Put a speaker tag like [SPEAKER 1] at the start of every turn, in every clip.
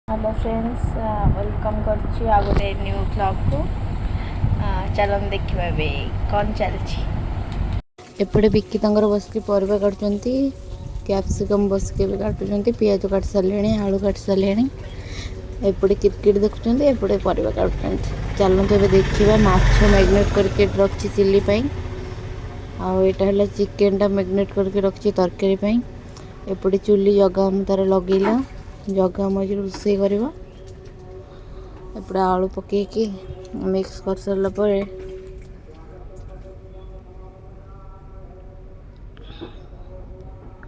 [SPEAKER 1] Hello friends, welcome करछि आ गोटे new blog को। चलन देखिबा बे कौन चलछि। एपटे बिक्की तंगर बसके परिबा काटुचंती, कैप्सिकम बसके भी काटुचंती, पियाज काट सालेणी, आलू काट सालेणी। एपटे क्रिकेट देखुचंती, एपटे परिबा काटुचंती। चलन तो देखिबा माछ मैग्नेट करके रखछि चिल्ली पई। आ एटा हला चिकन टा मैग्नेट करके रखछि तरकारी पई। एपटे चुल्ली जगह हम तार लगेला जगह मज रोषे कर। एपटे आलू पकईकि मिक्स कर सारा पर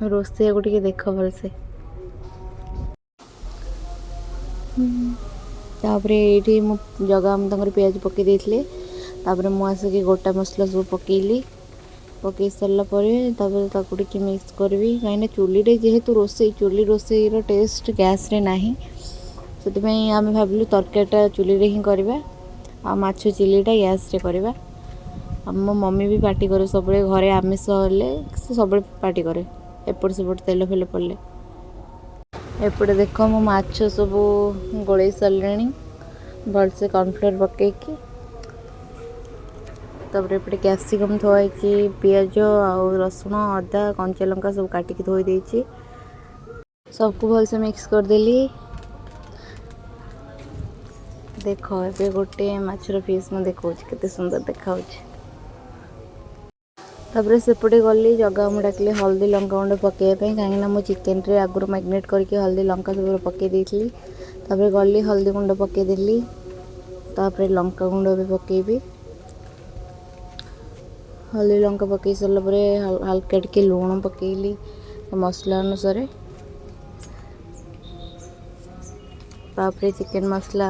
[SPEAKER 1] रोषे को टिके देख भलसे। तापर ये जगह हम तक पियाज पकई देते। तापर मु आसिक गोटा मसला सब पकईली। पकई सारापर टिके मिक्स करी कहीं चुली जेहेतु रोषे चुली रोषेर टेस्ट गैस रे नहीं से आम भाविलु तरकारीटा चुली रे ही करवा आ माछ चिलीटा गैस रे करवा। मो मम्मी भी पार्टी करे सब घरे आमिष हेले सब पार्टी करे एपट सेपट तेल फेल पड़े। एपटे देख मो माछ सब गोल सारे भलसे कॉर्नफ्लोर पकईकि। तापर एपटे कैप्सिकम थोड़ी पियाज आउ रसुण अदा कंचा लंका सब काटिकी धोई देछि। सबको भलसे मिक्स करदेली। देख ए गोटे माछर पीस मैं देखा केते सुंदर देखा। तापर सेपटे गली जगह मुझे डाकिले हल्दी लंका गुंड पकईवाई कहीं मो चिकेन रे आगुरी मैग्नेट करके हल्दी लंका सब पकई देती। तापर गली हल्दी गुंड पकईदेली। तापर लंका गुंड भी पकईबी। हल्दी लंका पकई सारा हल्का टिके लुण पकईली मसला अनुसार। तापर चिकेन मसला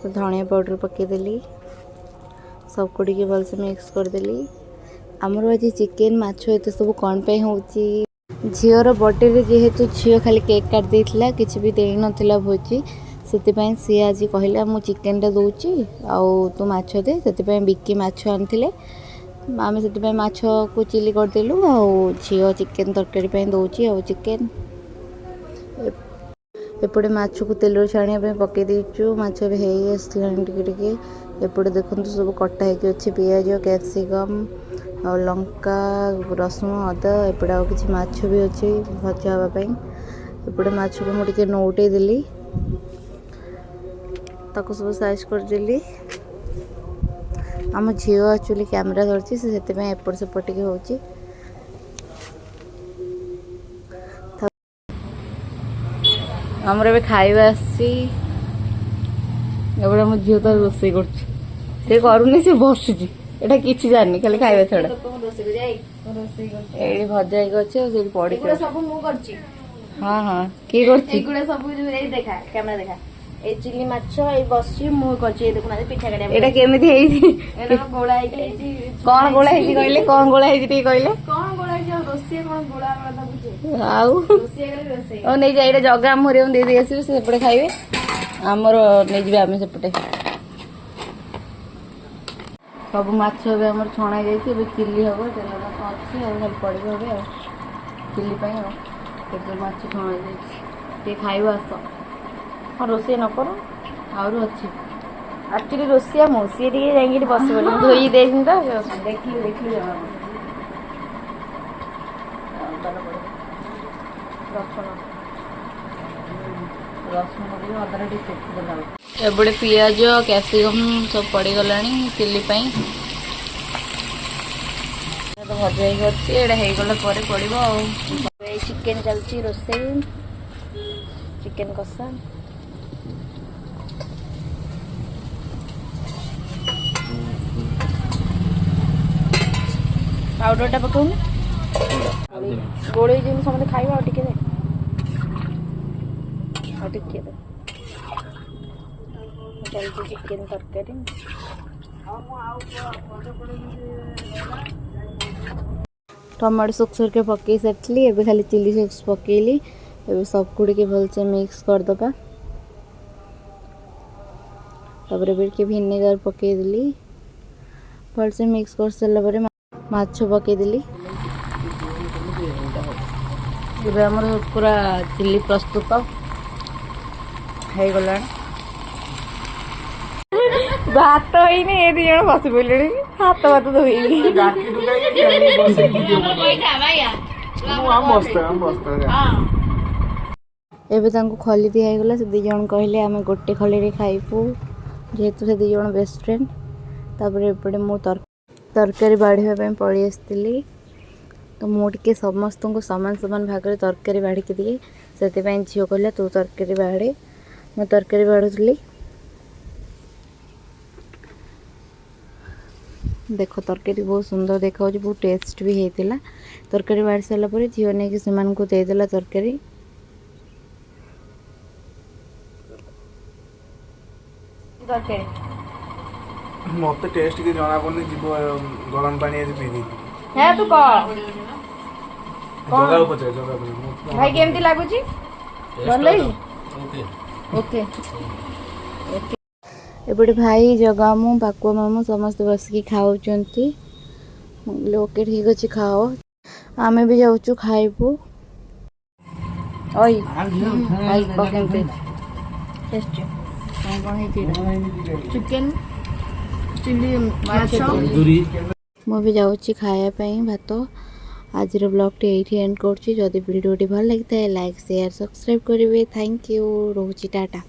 [SPEAKER 1] धनिया पाउडर पकईदेली। सबको टिके भलसे मिक्स करदेली। आमर आज चिकेन माछ एत सब कौन पे होची झीर बर्थडे जेहेतु झील खाली केक काट देइथिला किछि भी देई नथिला भोजी से सी आज कहला मु चिकेन टा दउची आउ तू माछ दे से बिक्की माछ आनथिले आम से माछ को चिली करदेलु आउ झील चिकेन तरकारी पे दउची आउ चिकेन। एपटे माछ को तेल छाणिया पकई देचु। माछ भी है टिके एपटे देखो सब कटा अच्छे पियाज कैप्सिकम आ लंका रसुण अदा एपटे आउ कि माछ भी अच्छे भजा हाँपाई। एपटे माछ को मुझे नौटे देली ताको सब साइज करदेली। आम झील एक्चुअली कैमेरा धरती से एपट सेपट टिके होची। आमर ए खाଇବା आसी एबडा मो झील तो रोसे करूनी से बसुची एटा किछि जानी खाली खाଇବା छड़ा एडी भजा अच्छे से पड़ी सब मु करची। हां हां की करची एगुडा सब ए देखा कैमरा देखा ए चिल्ली माछ ए बसची मु करची ए देखुना पिठा काटिया एटा केमिति हेई एटा गोळा हेई कोन गोळा हेई कहले कोन गोळा हेई ती कहले कोन गोळा हेई रोसिया कोन गोळा वाला बुझे आउ रोसिया करे रोसे ओ नै जाईडा जगा मोरे दे दे आसी से पड़े खाइबे हमर नै जिबे आमे से पटे सब माछ भी आम छणा जाइए चिल्ली हम तेल अच्छी और पड़े आ चिल्ली माछ छणा जाइए खाइब आस। हाँ रोसे न कर आर अच्छी एक्चुअली रोसिया मो सी जाइए बस धोई दे तो देखिए देखिए रसुण अदा टे एपटे पियाज कैप्सिकम सब पड़गला चिल्ली तो भजा होगला पड़ो चिकेन चलती रोसे चिकेन कषा पाउडर टा पकाऊनी गोल समझे खाइबा टिके दे चलती चिकेन तरकारी टमाटो सॉस के पकई सारी एवं खाली चिली सॉस पकईली सबको भलसे मिक्स करदबा। तापर भिनेगार पकईदेली भलसे मिक्स कर सारा ମାଛ ପକେଇଦେଲି। ଏବେ ଆମର ପୁରା ଚିଲି ପ୍ରସ୍ତୁତ ହେଇଗଲାଣି। ଭାତ ହେଇନି, ଏ ଦି ଜଣ ବସି ପଡ଼ିଲେଣି ହାତ ଭାତ ଧୋଇନି। ଏବେ ତାଙ୍କୁ ଖଲି ଦିଆ ହେଇଗଲା। ସେ ଦି ଜଣ କହିଲେ ଆମେ ଗୋଟେ ଖଲିରେ ଖାଇବୁ, ଯେହେତୁ ସେ ଦି ଜଣ ବେଷ୍ଟ ଫ୍ରେଣ୍ଡ। ତାପରେ ଏପଟେ ମୁଁ ତରକାରୀ ବାଢ଼ିବା ପାଇଁ ପଳେଇ ଆସିଥିଲି। ତ ମୁଁ ଟିକେ ସମସ୍ତଙ୍କୁ ସମାନ ସମାନ ଭାଗରେ ତରକାରୀ ବାଢ଼ିକି ଦିଏ, ସେଥିପାଇଁ ଝିଅ କହିଲା ତୁ ତରକାରୀ ବାଢ଼େ। ମୁଁ ତରକାରୀ ବାଢ଼ୁଥିଲି। ଦେଖ ତରକାରୀ ବହୁତ ସୁନ୍ଦର ଦେଖାଯାଉଛି, ବହୁତ ଟେଷ୍ଟ ବି ହେଇଥିଲା। ତରକାରୀ ବାଢ଼ି ସାରିଲା ପରେ ଝିଅ ନେଇକି ସେମାନଙ୍କୁ ଦେଇଦେଲା ତରକାରୀ।
[SPEAKER 2] ମତେ ଟେଷ୍ଟ କିଛି ଜଣା ପଡୁନି, ଯିବ ଗରମ ପାଣି ଆଜି ପିଇବି।
[SPEAKER 1] ହେ ତୁ କହ
[SPEAKER 2] ଜଗାକୁ ପଚାରେ
[SPEAKER 1] ଭାଇ କେମିତି ଲାଗୁଛି? ଭଲ ହେଇଛି? ଓକେ। ଏପଟେ ଭାଇ, ଜଗା ମାମୁଁ, ପାକୁଆ ମାମୁଁ ସମସ୍ତେ ବସିକି ଖାଉଛନ୍ତି। ମୁଁ କହିଲି ଓକେ ଠିକ୍ ଅଛି ଖାଅ, ଆମେ ବି ଯାଉଛୁ ଖାଇବୁ। ଅଇ ଭାଇ କେମିତି ଟେଷ୍ଟି? କ'ଣ ହେଇଛି? ଚିକେନ୍, ଚିଲି ମାଛ। ମୁଁ ବି ଯାଉଛି ଖାଇବା ପାଇଁ ଭାତ। ଆଜିର ବ୍ଲଗ୍ଟି ଏଇଠି ଏଣ୍ଡ କରୁଛି। ଯଦି ଭିଡ଼ିଓଟି ଭଲ ଲାଗିଥାଏ ଲାଇକ୍, ସେୟାର, ସବସ୍କ୍ରାଇବ୍ କରିବେ। Thank you. ରହୁଛି, ଟାଟା।